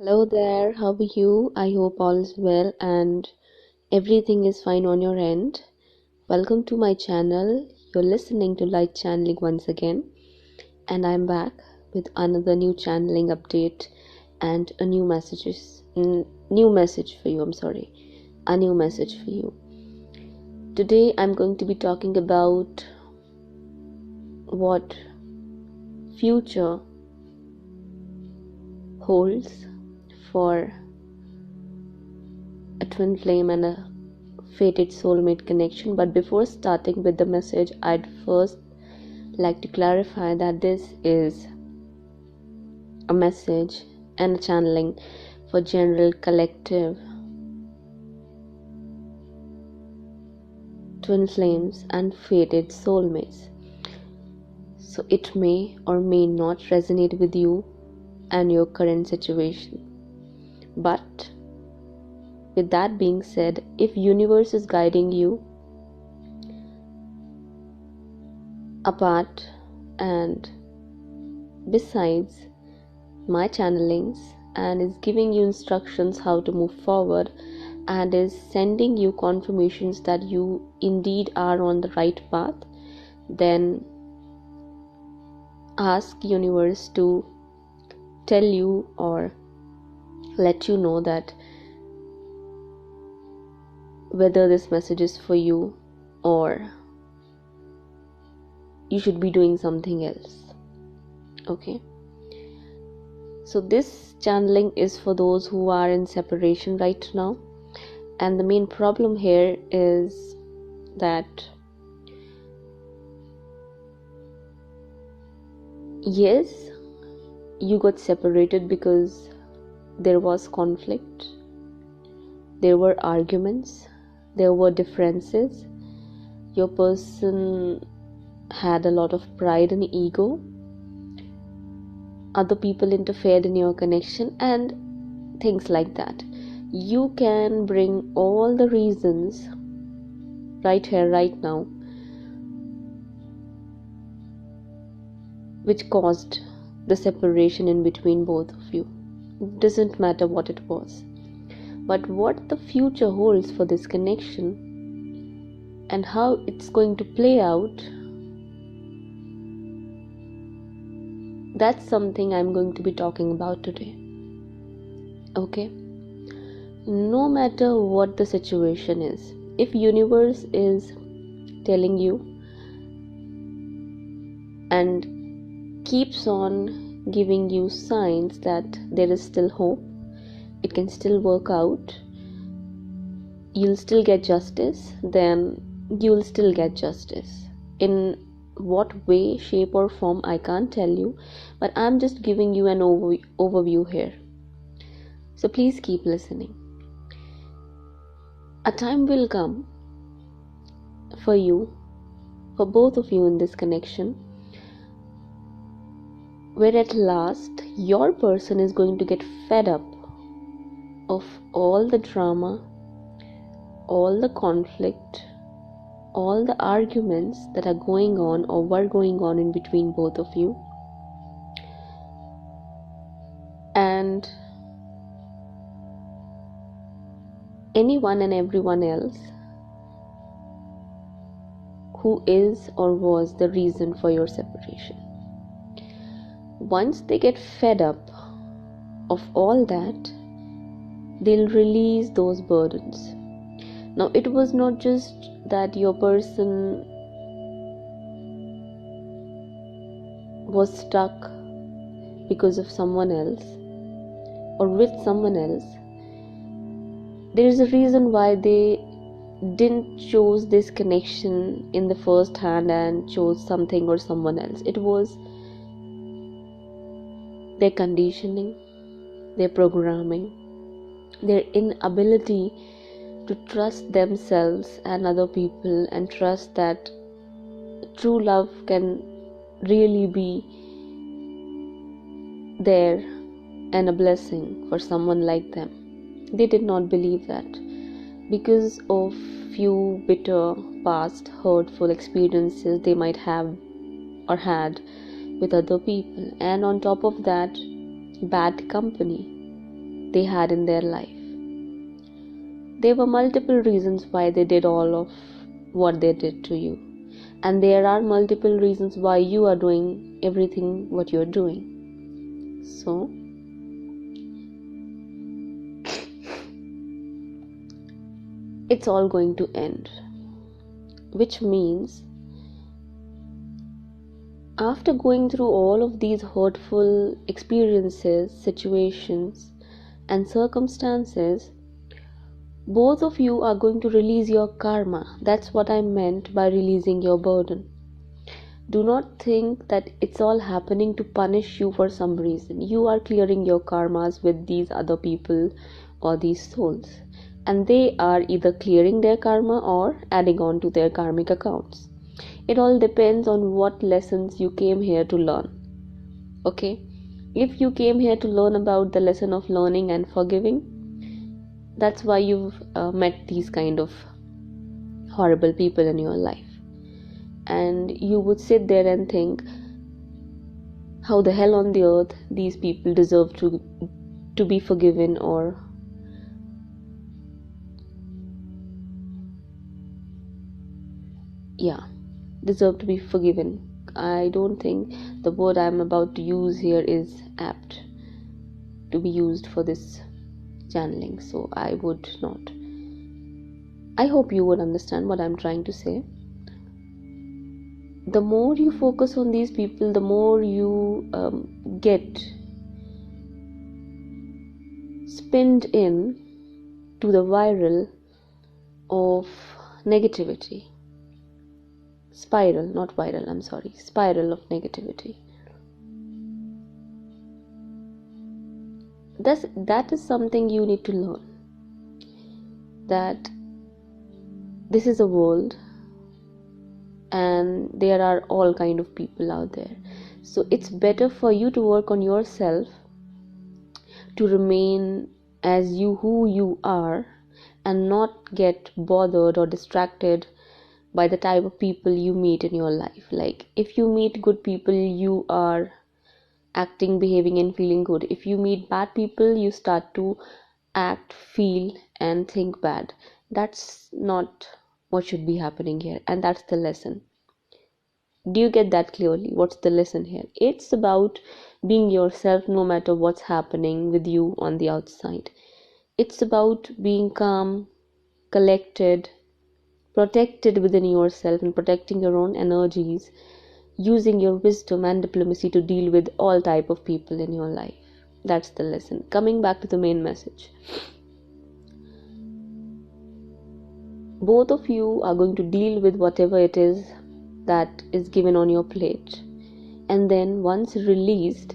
Hello there, how are you? I hope all is well and everything is fine on your end. Welcome to my channel. You're listening to Light Channeling once again, and I'm back with another new channeling update and a new message for you. A new message for you. Today I'm going to be talking about what future holds for a twin flame and a fated soulmate connection. But before starting with the message, I'd first like to clarify that this is a message and a channeling for general collective twin flames and fated soulmates. So it may or may not resonate with you and your current situation. But with that being said, if universe is guiding you apart and besides my channelings and is giving you instructions how to move forward and is sending you confirmations that you indeed are on the right path, then ask universe to tell you or let you know that whether this message is for you or you should be doing something else. Okay, so this channeling is for those who are in separation right now, and the main problem here is that yes, you got separated because there was conflict, there were arguments, there were differences. Your person had a lot of pride and ego. Other people interfered in your connection and things like that. You can bring all the reasons right here, right now, which caused the separation in between both of you. It doesn't matter what it was. But what the future holds for this connection and how it's going to play out, that's something I'm going to be talking about today. Okay? No matter what the situation is, if universe is telling you and keeps on giving you signs that there is still hope, it can still work out, you'll still get justice, then you'll still get justice. In what way, shape or form, I can't tell you, but I'm just giving you an overview here. So please keep listening. A time will come for you, for both of you in this connection, where at last your person is going to get fed up of all the drama, all the conflict, all the arguments that are going on or were going on in between both of you, and anyone and everyone else who is or was the reason for your separation. Once they get fed up of all that, they'll release those burdens. Now, it was not just that your person was stuck because of someone else or with someone else. There is a reason why they didn't choose this connection in the first hand and chose something or someone else. It was their conditioning, their programming, their inability to trust themselves and other people and trust that true love can really be there and a blessing for someone like them. They did not believe that because of few bitter past hurtful experiences they might have or had with other people, and on top of that, bad company. they had in their life. There were multiple reasons why they did all of what they did to you. And there are multiple reasons why you are doing everything what you're doing. So, it's all going to end. Which means, after going through all of these hurtful experiences, situations, and circumstances, both of you are going to release your karma. That's what I meant by releasing your burden. Do not think that it's all happening to punish you for some reason. You are clearing your karmas with these other people or these souls. And they are either clearing their karma or adding on to their karmic accounts. It all depends on what lessons you came here to learn. Okay? If you came here to learn about the lesson of learning and forgiving, that's why you've met these kind of horrible people in your life. And you would sit there and think, how the hell on the earth these people deserve to be forgiven, or deserve to be forgiven. I don't think the word I'm about to use here is apt to be used for this channeling, so I would not. I hope you would understand what I'm trying to say. The more you focus on these people, the more you get spinned in to the spiral of negativity. Spiral of negativity. That is something you need to learn. That this is a world and there are all kind of people out there. So it's better for you to work on yourself, to remain as who you are, and not get bothered or distracted by the type of people you meet in your life. Like, if you meet good people, you are acting, behaving, and feeling good. If you meet bad people, you start to act, feel, and think bad. That's not what should be happening here, and that's the lesson. Do you get that clearly? What's the lesson here? It's about being yourself no matter what's happening with you on the outside. It's about being calm, collected, protected within yourself, and protecting your own energies, using your wisdom and diplomacy to deal with all type of people in your life. That's the lesson. Coming back to the main message. Both of you are going to deal with whatever it is that is given on your plate. And then once released,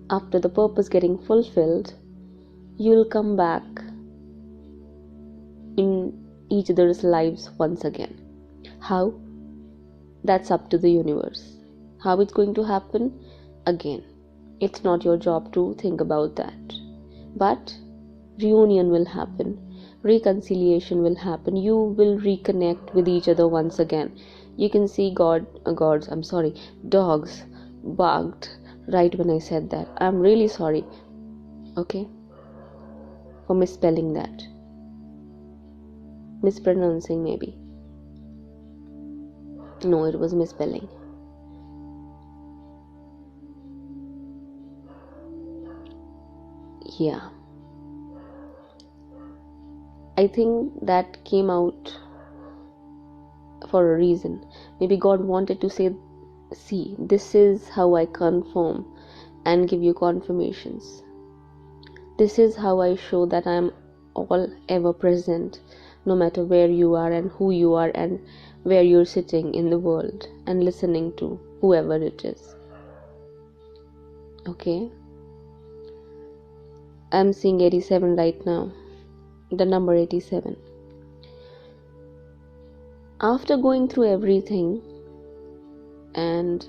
after the purpose getting fulfilled, you'll come back in each other's lives once again. How? That's up to the universe. How it's going to happen? Again, it's not your job to think about that. But reunion will happen. Reconciliation will happen. You will reconnect with each other once again. You can see dogs barked right when I said that. I'm really sorry, okay, for misspelling that. Mispronouncing, maybe. No, it was misspelling. Yeah. I think that came out for a reason. Maybe God wanted to say, see, this is how I confirm and give you confirmations. This is how I show that I am all ever present, no matter where you are and who you are and where you're sitting in the world and listening to whoever it is. Okay? I'm seeing 87 right now. The number 87. After going through everything and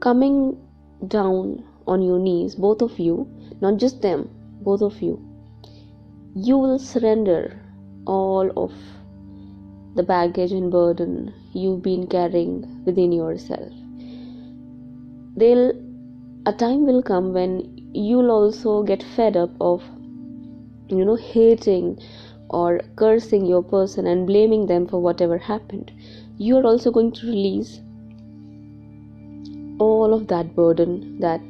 coming down on your knees, both of you, not just them, both of you will surrender all of the baggage and burden you've been carrying within yourself. a time will come when you'll also get fed up of hating or cursing your person and blaming them for whatever happened. You're also going to release all of that burden that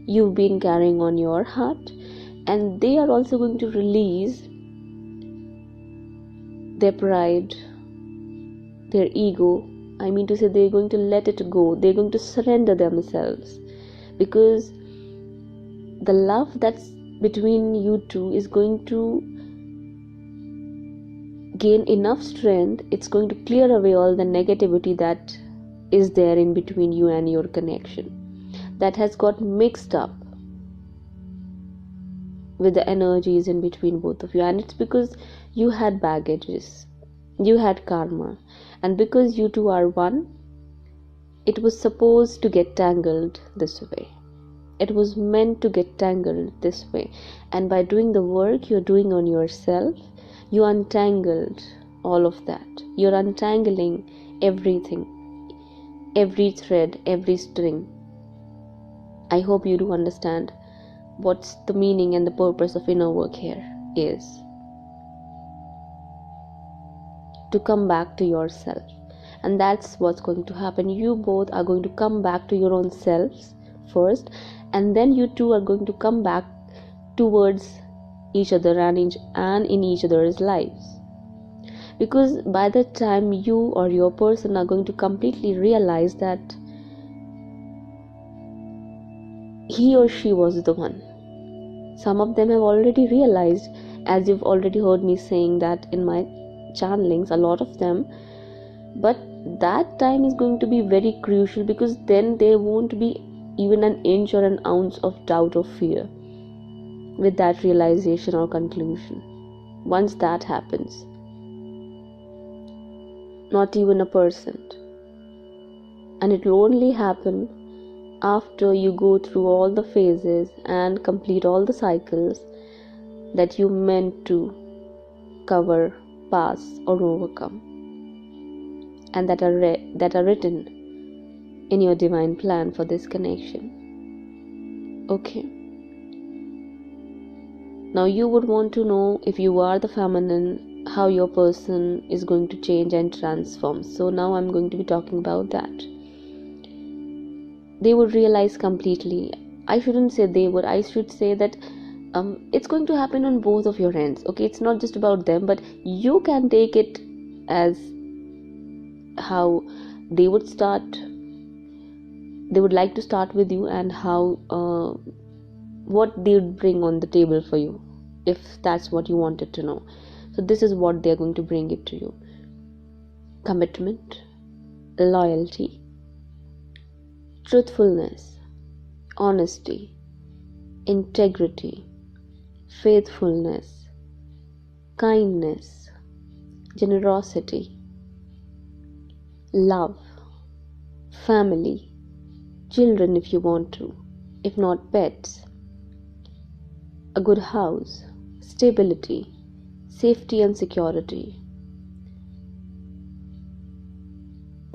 you've been carrying on your heart, and they are also going to release their pride, their ego. I mean to say, they're going to let it go. They're going to surrender themselves, because the love that's between you two is going to gain enough strength. It's going to clear away all the negativity that is there in between you and your connection, that has got mixed up with the energies in between both of you. And it's because you had baggages, you had karma, and because you two are one, it was supposed to get tangled this way. It was meant to get tangled this way. And by doing the work you're doing on yourself, you untangled all of that. You're untangling everything, every thread, every string. I hope you do understand what's the meaning and the purpose of inner work here is. To come back to yourself. And that's what's going to happen. You both are going to come back to your own selves first, and then you two are going to come back towards each other and in each other's lives. Because by the time you or your person are going to completely realize that he or she was the one. Some of them have already realized, as you've already heard me saying that in my channelings, a lot of them. But that time is going to be very crucial, because then there won't be even an inch or an ounce of doubt or fear with that realization or conclusion. Once that happens, not even 1%. And it will only happen after you go through all the phases and complete all the cycles that you meant to cover, pass, or overcome, and that are written in your divine plan for this connection. Okay. Now you would want to know, if you are the feminine, how your person is going to change and transform. So now I'm going to be talking about that. They would realize completely. I shouldn't say they would. I should say that it's going to happen on both of your ends. Okay, it's not just about them, but you can take it as how they would like to start with you, and how what they would bring on the table for you, if that's what you wanted to know. So this is what they're going to bring it to you: commitment, loyalty, truthfulness, honesty, integrity, faithfulness, kindness, generosity, love, family, children if you want to, if not pets, a good house, stability, safety and security,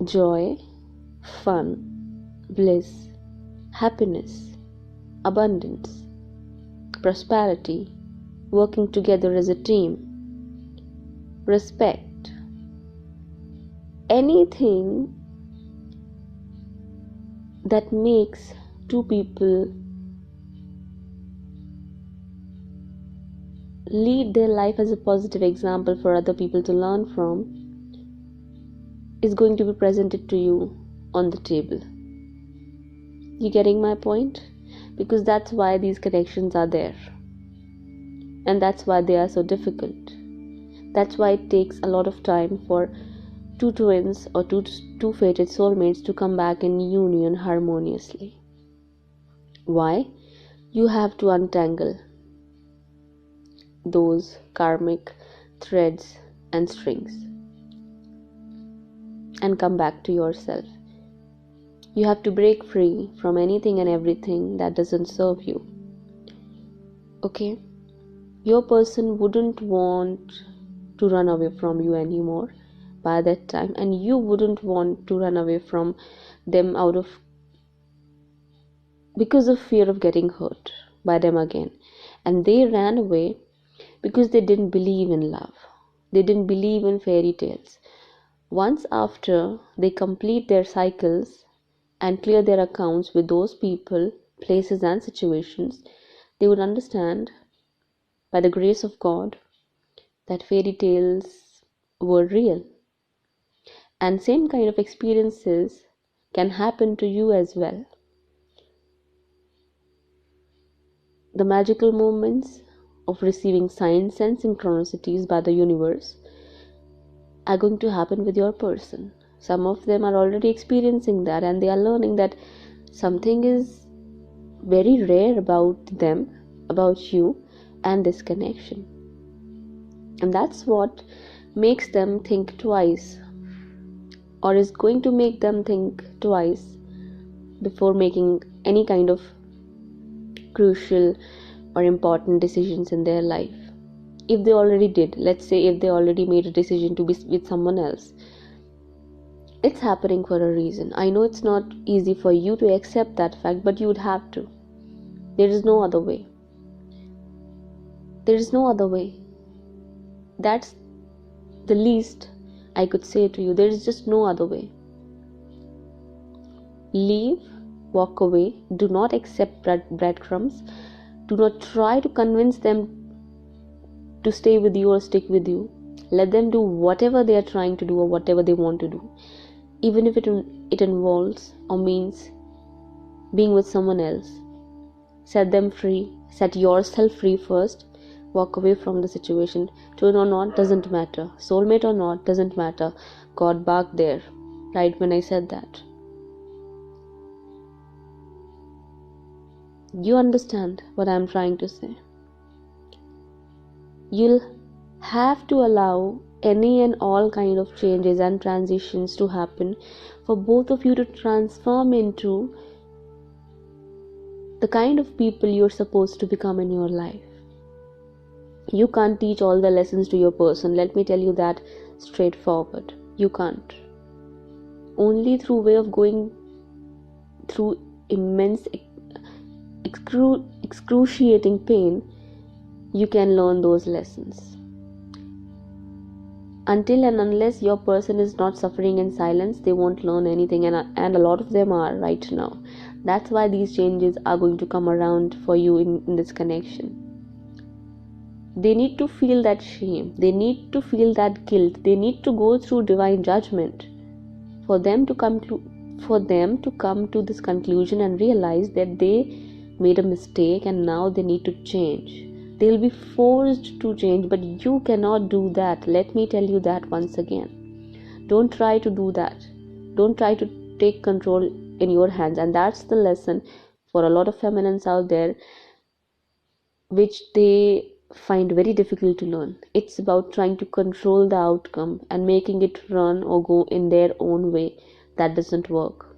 joy, fun, bliss, happiness, abundance, prosperity, working together as a team, respect, anything that makes two people lead their life as a positive example for other people to learn from is going to be presented to you on the table. You getting my point? Because that's why these connections are there, and that's why they are so difficult. That's why it takes a lot of time for two twins or two fated soulmates to come back in union harmoniously. Why? You have to untangle those karmic threads and strings and come back to yourself. You have to break free from anything and everything that doesn't serve you. Okay? Your person wouldn't want to run away from you anymore by that time, and you wouldn't want to run away from them out of because of fear of getting hurt by them again. And they ran away because they didn't believe in love. They didn't believe in fairy tales. Once after they complete their cycles and clear their accounts with those people, places, and situations, they would understand, by the grace of God, that fairy tales were real. And same kind of experiences can happen to you as well. The magical moments of receiving signs and synchronicities by the universe are going to happen with your person. Some of them are already experiencing that, and they are learning that something is very rare about them, about you, and this connection. And that's what makes them think twice, or is going to make them think twice before making any kind of crucial or important decisions in their life. If they already did, let's say if they already made a decision to be with someone else, it's happening for a reason. I know it's not easy for you to accept that fact, but you would have to. There is no other way. There is no other way. That's the least I could say to you. There is just no other way. Leave, walk away. Do not accept breadcrumbs. Do not try to convince them to stay with you or stick with you. Let them do whatever they are trying to do or whatever they want to do, even if it involves or means being with someone else. Set them free. Set yourself free first. Walk away from the situation. Twin or not, doesn't matter. Soulmate or not, doesn't matter. God barked there, right when I said that. You understand what I'm trying to say. You'll have to allow any and all kind of changes and transitions to happen for both of you to transform into the kind of people you're supposed to become in your life. You can't teach all the lessons to your person. Let me tell you that straightforward. You can't. Only through way of going through immense excruciating pain you can learn those lessons. Until and unless your person is not suffering in silence, they won't learn anything, and a lot of them are right now. That's why these changes are going to come around for you in this connection. They need to feel that shame. They need to feel that guilt. They need to go through divine judgment for them to come to this conclusion and realize that they made a mistake and now they need to change. They'll be forced to change, but you cannot do that. Let me tell you that once again. Don't try to do that. Don't try to take control in your hands. And that's the lesson for a lot of feminines out there, which they find very difficult to learn. It's about trying to control the outcome and making it run or go in their own way. That doesn't work.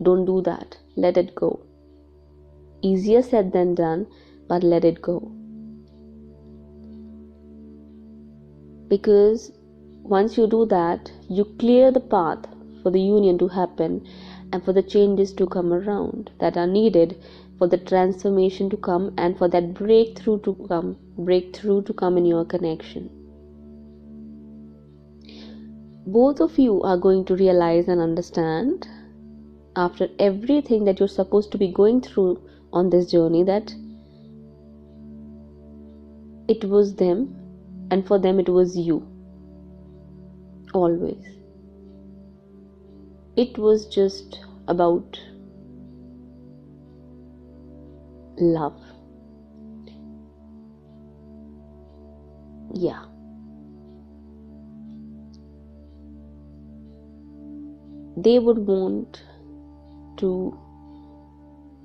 Don't do that. Let it go. Easier said than done, but let it go. Because once you do that, you clear the path for the union to happen and for the changes to come around that are needed for the transformation to come and for that breakthrough to come in your connection. Both of you are going to realize and understand, after everything that you're supposed to be going through on this journey, that it was them, and for them it was you. Always. It was just about love. Yeah. They would want to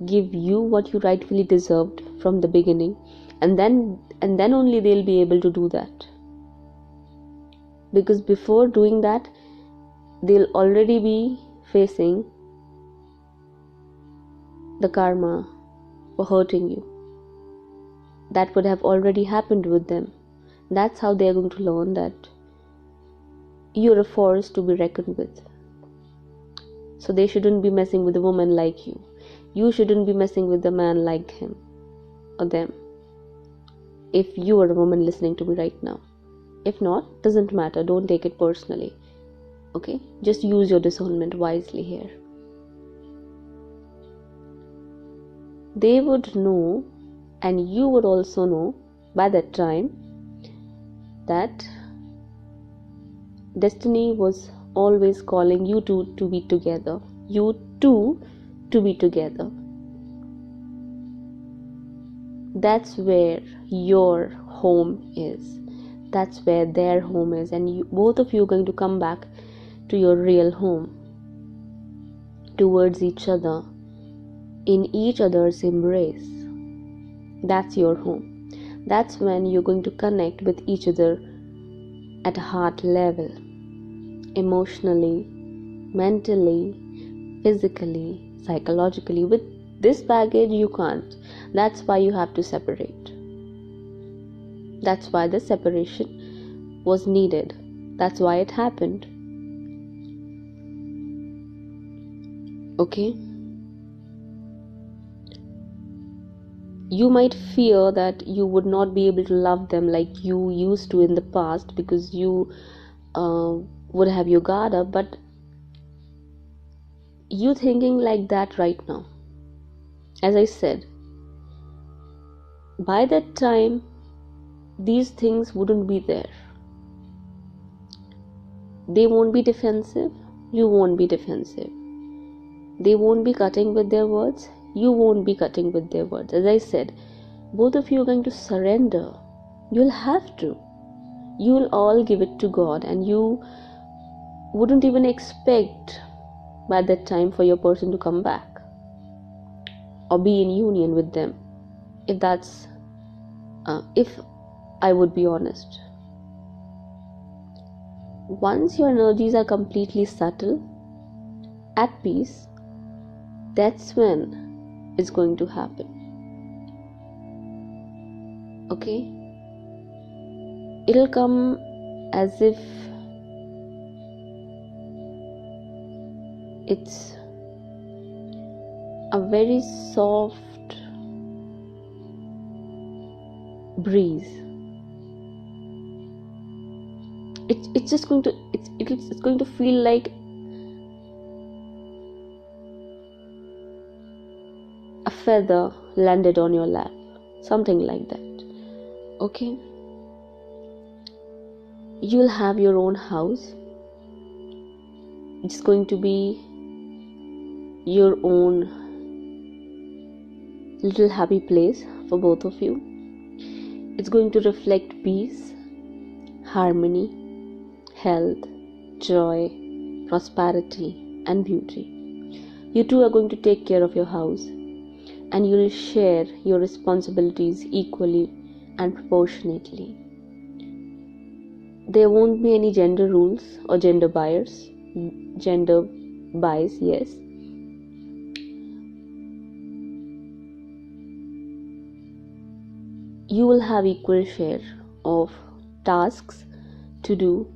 give you what you rightfully deserved from the beginning, and then only they'll be able to do that. Because before doing that, they'll already be facing the karma for hurting you. That would have already happened with them. That's how they're going to learn that you're a force to be reckoned with. So they shouldn't be messing with a woman like you. You shouldn't be messing with a man like him or them. If you are a woman listening to me right now. If not, doesn't matter. Don't take it personally. Okay? Just use your discernment wisely here. They would know, and you would also know by that time, that destiny was always calling you two to be together. You two to be together. That's where your home is. That's where their home is. And both of you are going to come back to your real home. Towards each other. In each other's embrace. That's your home. That's when you're going to connect with each other at a heart level. Emotionally, mentally, physically, psychologically. With this baggage you can't. That's why you have to separate. That's why the separation was needed. That's why it happened. Okay? You might fear that you would not be able to love them like you used to in the past because you would have your guard up, but you thinking like that right now. As I said, by that time, these things wouldn't be there. They won't be defensive. You won't be defensive. They won't be cutting with their words. You won't be cutting with their words. As I said, both of you are going to surrender. You'll have to. You'll all give it to God, and you wouldn't even expect by that time for your person to come back or be in union with them. If I would be honest. Once your energies are completely subtle, at peace, that's when it's going to happen. Okay? It'll come as if it's a very soft breeze. It's just going to it's going to feel like a feather landed on your lap, something like that. Okay? You'll have your own house. It's going to be your own little happy place for both of you. It's going to reflect peace, harmony, health, joy, prosperity, and beauty. You two are going to take care of your house, and you will share your responsibilities equally and proportionately. There won't be any gender rules or gender bias, yes. You will have equal share of tasks to do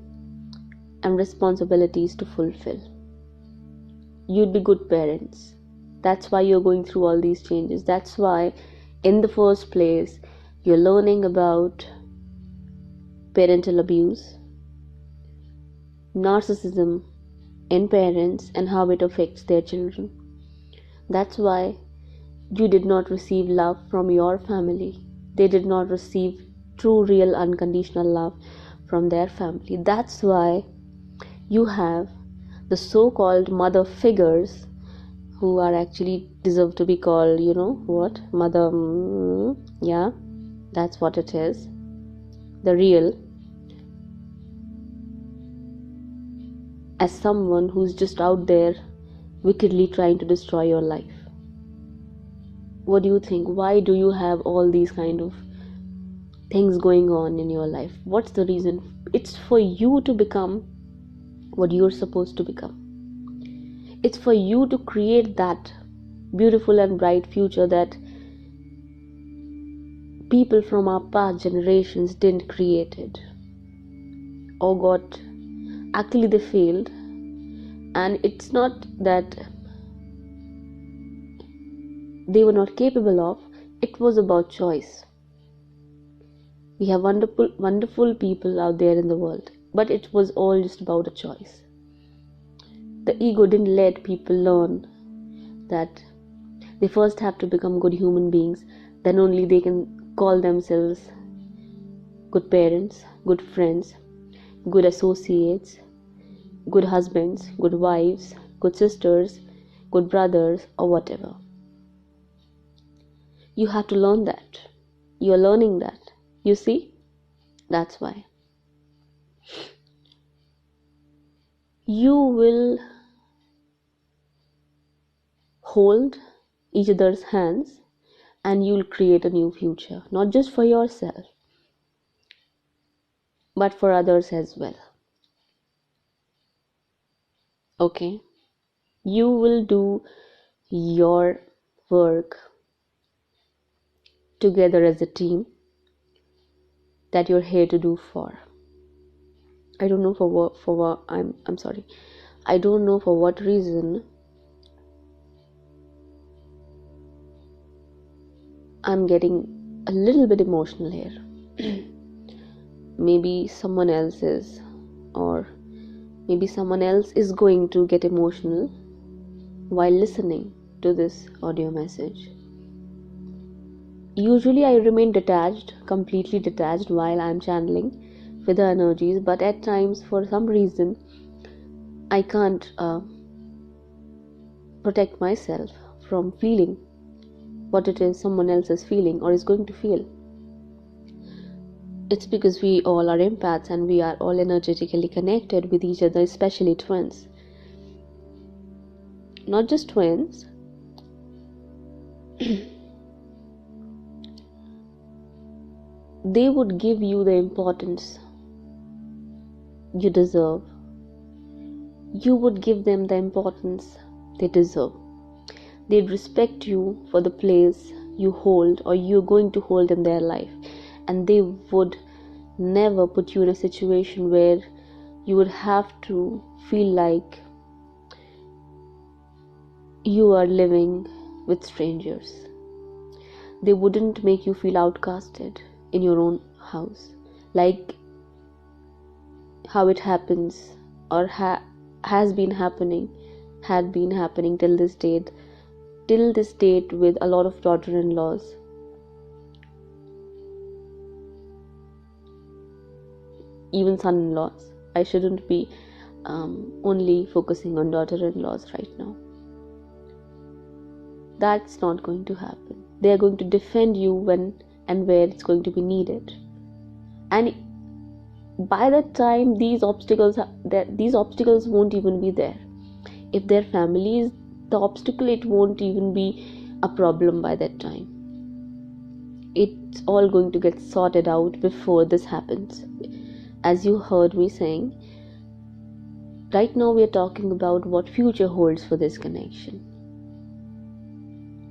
and responsibilities to fulfill. You'd be good parents. That's why you're going through all these changes. That's why, in the first place, you're learning about parental abuse, narcissism in parents, and how it affects their children. That's why you did not receive love from your family. They did not receive true, real, unconditional love from their family. That's why you have the so-called mother figures who are actually deserve to be called, mother, yeah, that's what it is. The real, as someone who's just out there wickedly trying to destroy your life. What do you think? Why do you have all these kind of things going on in your life? What's the reason? It's for you to become what you're supposed to become. It's for you to create that beautiful and bright future that people from our past generations didn't create it. Or actually they failed. And it's not that they were not capable of. It was about choice. We have wonderful people out there in the world, but it was all just about a choice. The ego didn't let people learn that they first have to become good human beings, then only they can call themselves good parents, good friends, good associates, good husbands, good wives, good sisters, good brothers, or whatever. You have to learn that. You are learning that. You see? That's why. You will hold each other's hands and you'll create a new future, not just for yourself, but for others as well. Okay? You will do your work together as a team that you're here to do for. I don't know I'm sorry. I don't know for what reason I'm getting a little bit emotional here. Maybe someone else is, or maybe someone else is going to get emotional while listening to this audio message. Usually I remain detached, completely detached while I'm channeling with the energies, but at times for some reason I can't protect myself from feeling what it is someone else is feeling or is going to feel. It's because we all are empaths and we are all energetically connected with each other, especially twins. Not just twins. They would give you the importance you deserve. You would give them the importance they deserve. They'd respect you for the place you hold or you're going to hold in their life. And they would never put you in a situation where you would have to feel like you are living with strangers. They wouldn't make you feel outcasted in your own house, like how it happens or had been happening till this date with a lot of daughter-in-laws. Even son-in-laws. I shouldn't be only focusing on daughter-in-laws right now. That's not going to happen. They are going to defend you when and where it's going to be needed. And by that time, these obstacles won't even be there. If their family is the obstacle, it won't even be a problem by that time. It's all going to get sorted out before this happens. As you heard me saying, right now we are talking about what future holds for this connection.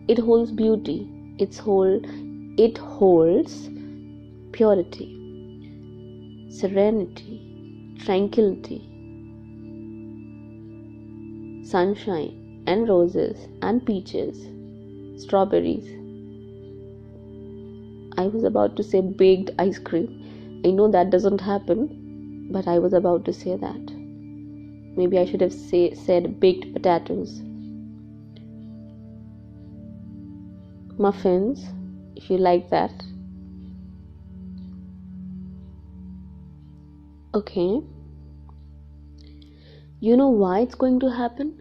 It holds beauty. It holds purity, serenity, tranquility, sunshine and roses and peaches, strawberries. I was about to say baked ice cream. I know that doesn't happen, but I was about to say that. Maybe I should have said baked potatoes. Muffins, if you like that. Okay. You know why it's going to happen?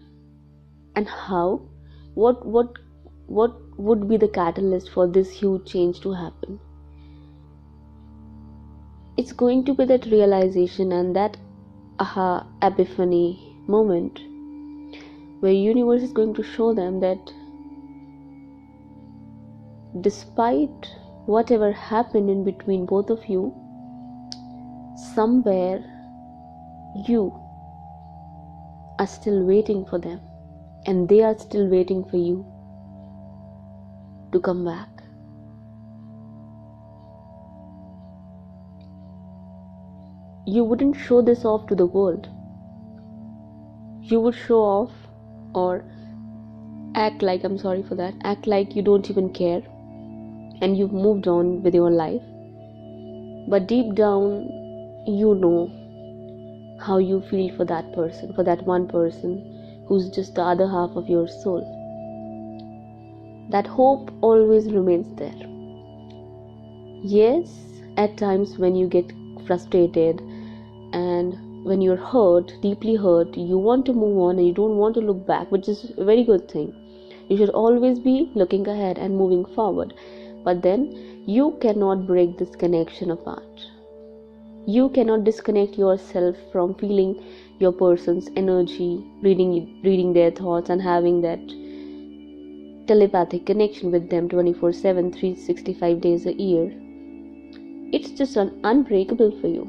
And how? What would be the catalyst for this huge change to happen? It's going to be that realization and that aha epiphany moment where universe is going to show them that despite whatever happened in between both of you, somewhere you are still waiting for them and they are still waiting for you to come back. You wouldn't show this off to the world. You would show off, or act like, I'm sorry for that, act like you don't even care and you've moved on with your life. But deep down, you know how you feel for that person, for that one person who's just the other half of your soul. That hope always remains there. Yes, at times when you get frustrated and when you're hurt, deeply hurt, you want to move on and you don't want to look back, which is a very good thing. You should always be looking ahead and moving forward. But then you cannot break this connection apart. You cannot disconnect yourself from feeling your person's energy, reading their thoughts and having that telepathic connection with them 24/7, 365 days a year. It's just unbreakable for you,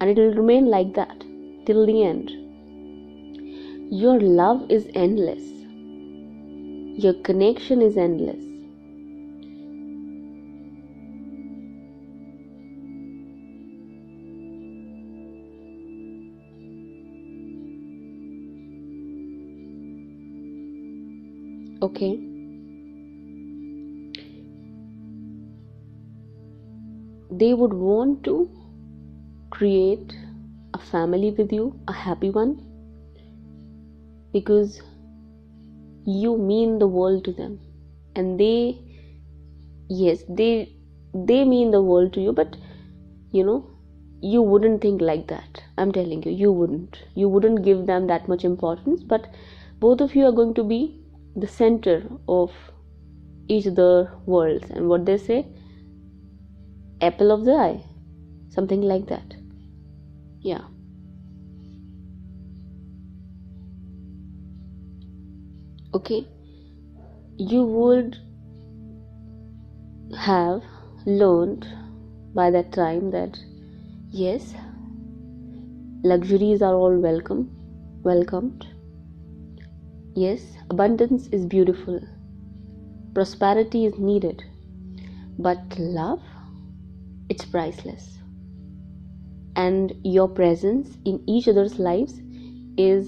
and it will remain like that till the end. Your love is endless. Your connection is endless. Okay? They would want to create a family with you, a happy one, because you mean the world to them, and they mean the world to you, but you wouldn't think like that. I'm telling you, you wouldn't give them that much importance, but both of you are going to be the center of each other worlds, and what they say, apple of the eye, something like that. Yeah. Okay, you would have learned by that time that yes, luxuries are all welcomed. Yes, abundance is beautiful, prosperity is needed, but love, it's priceless. And your presence in each other's lives is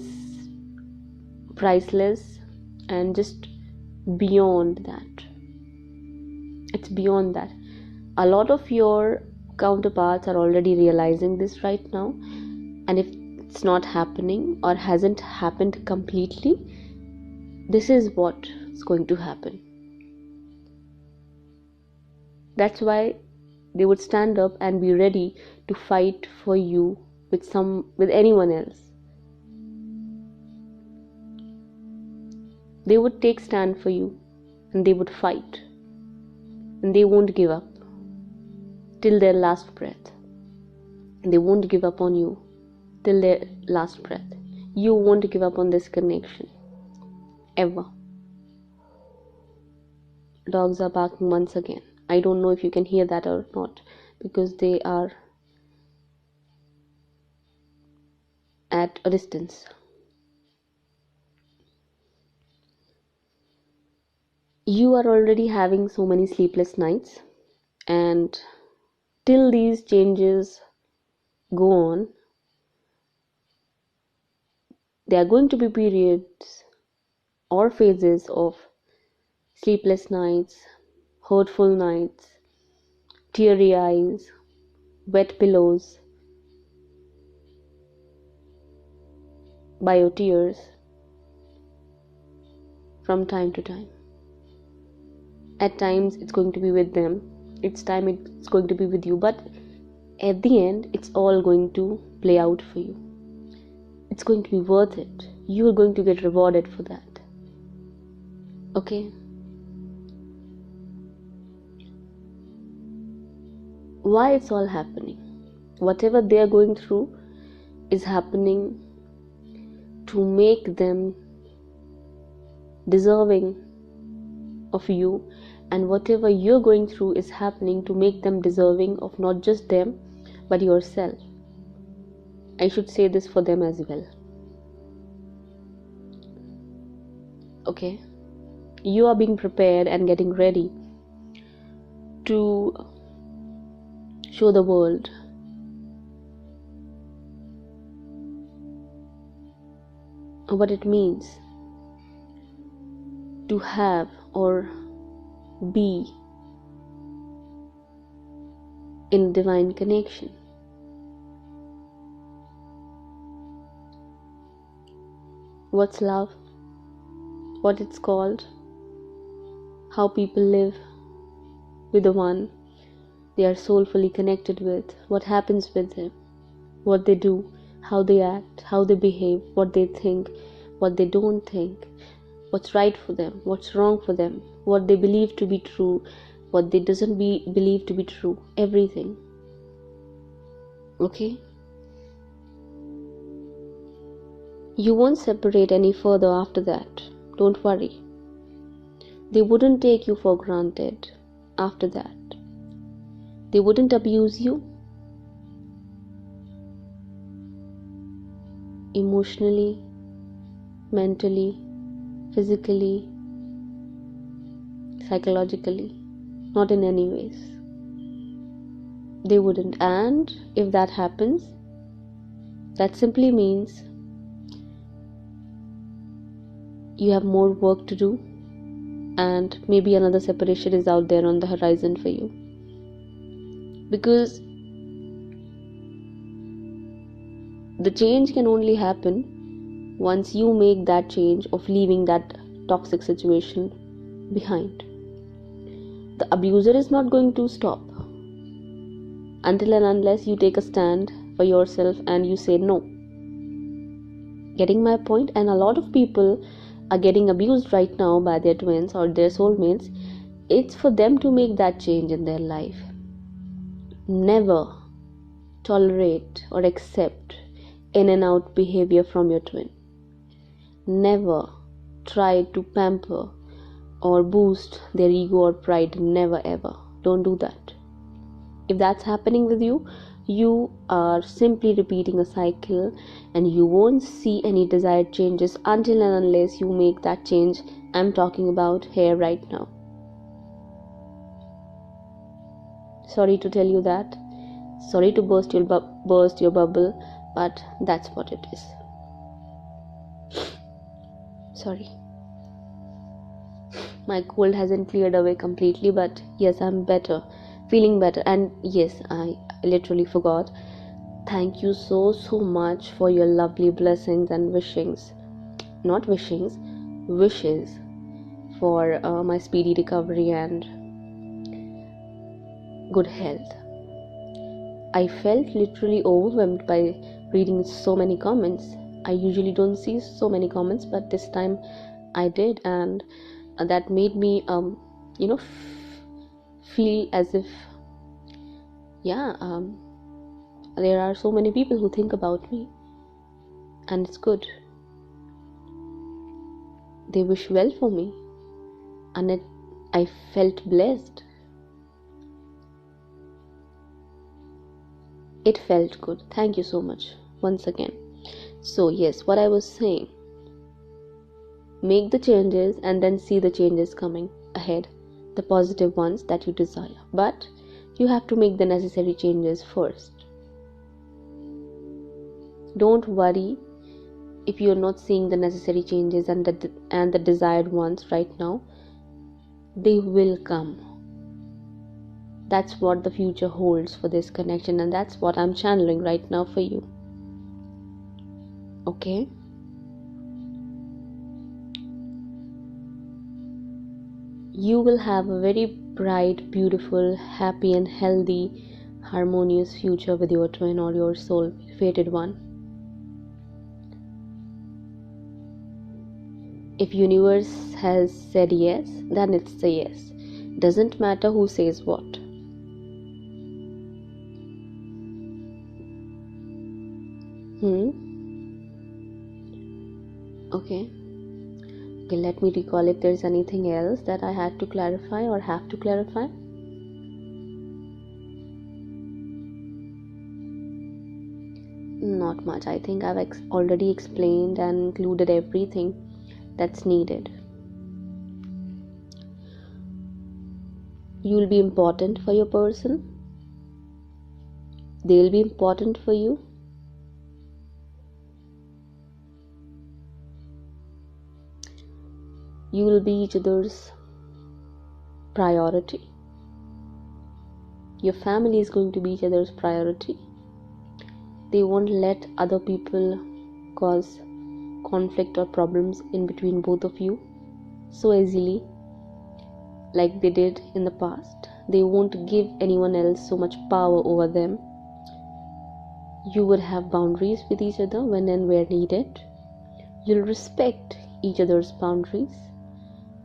priceless and just beyond that. It's beyond that. A lot of your counterparts are already realizing this right now, and if it's not happening or hasn't happened completely, this is what's going to happen. That's why they would stand up and be ready to fight for you with anyone else. They would take stand for you, and they would fight, and they won't give up till their last breath. They won't give up on you till their last breath. You won't give up on this connection, ever. Dogs are barking once again. I don't know if you can hear that or not, because they are at a distance. You are already having so many sleepless nights, and till these changes go on, there are going to be periods or phases of sleepless nights, hurtful nights, teary eyes, wet pillows by your tears from time to time. At times it's going to be with them, it's going to be with you, but at the end it's all going to play out for you. It's going to be worth it. You are going to get rewarded for that. Okay? Why it's all happening? Whatever they are going through is happening to make them deserving of you, and whatever you're going through is happening to make them deserving of not just them but yourself. I should say this for them as well. Okay? You are being prepared and getting ready to show the world what it means to have or be in divine connection. What's love? What it's called? How people live with the one they are soulfully connected with, what happens with them, what they do, how they act, how they behave, what they think, what they don't think, what's right for them, what's wrong for them, what they believe to be true, what they doesn't believe to be true, everything. Okay? You won't separate any further after that. Don't worry. They wouldn't take you for granted after that. They wouldn't abuse you emotionally, mentally, physically, psychologically, not in any ways. They wouldn't. And if that happens, that simply means you have more work to do, and maybe another separation is out there on the horizon for you. Because the change can only happen once you make that change of leaving that toxic situation behind. The abuser is not going to stop until and unless you take a stand for yourself and you say no. Getting my point? And a lot of people are getting abused right now by their twins or their soulmates. It's for them to make that change in their life. Never tolerate or accept in and out behavior from your twin. Never try to pamper or boost their ego or pride. Never ever. Don't do that. If that's happening with you, you are simply repeating a cycle, and you won't see any desired changes until and unless you make that change I'm talking about here right now. Sorry to tell you that. Sorry to burst your bubble, but that's what it is. Sorry. My cold hasn't cleared away completely, but yes, I'm better, feeling better. And yes, I literally forgot. Thank you so much for your lovely blessings and wishes for my speedy recovery and good health. I felt literally overwhelmed by reading so many comments. I usually don't see so many comments, but this time I did, and that made me feel as if there are so many people who think about me, and it's good. They wish well for me, and I felt blessed. It felt good. Thank you so much once again. So yes, what I was saying, make the changes and then see the changes coming ahead, the positive ones that you desire. But you have to make the necessary changes first. Don't worry if you're not seeing the necessary changes and the desired ones right now. They will come. That's what the future holds for this connection, and that's what I'm channeling right now for you. Okay? You will have a very bright, beautiful, happy and healthy, harmonious future with your twin or your soul fated one. If universe has said yes, then it's a yes. Doesn't matter who says what. Okay, let me recall if there's anything else that I had to clarify or have to clarify. Not much. I think I've already explained and included everything that's needed. You'll be important for your person. They'll be important for you. You will be each other's priority. Your family is going to be each other's priority. They won't let other people cause conflict or problems in between both of you so easily like they did in the past. They won't give anyone else so much power over them. You would have boundaries with each other when and where needed. You'll respect each other's boundaries.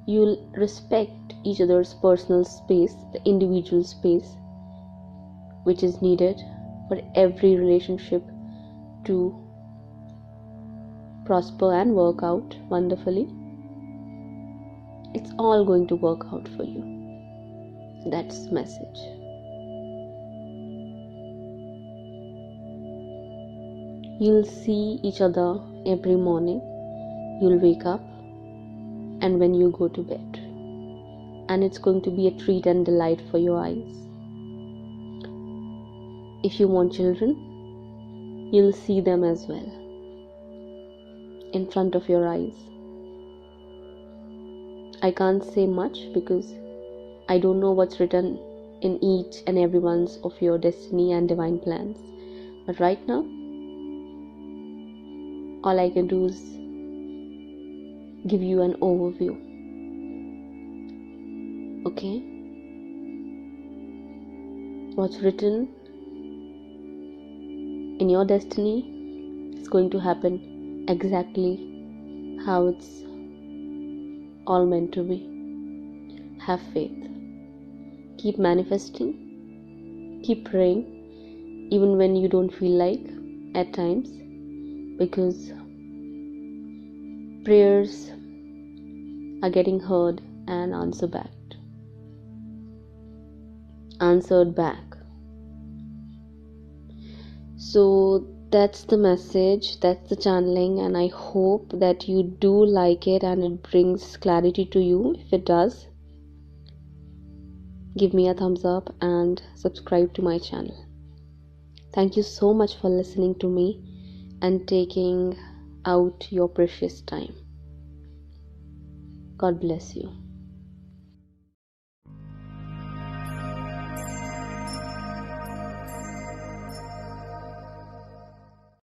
You'll respect each other's personal space, the individual space which is needed for every relationship to prosper and work out wonderfully. It's all going to work out for you. That's the message. You'll see each other every morning. You'll wake up and when you go to bed. And it's going to be a treat and delight for your eyes. If you want children, you'll see them as well in front of your eyes. I can't say much because I don't know what's written in each and every one of your destiny and divine plans. But right now, all I can do is give you an overview. Okay? What's written in your destiny is going to happen exactly how it's all meant to be. Have faith. Keep manifesting. Keep praying, even when you don't feel like at times, because prayers are getting heard and answered back. So that's the message, that's the channeling, and I hope that you do like it and it brings clarity to you. If it does, give me a thumbs up and subscribe to my channel. Thank you so much for listening to me and taking out your precious time. God bless you.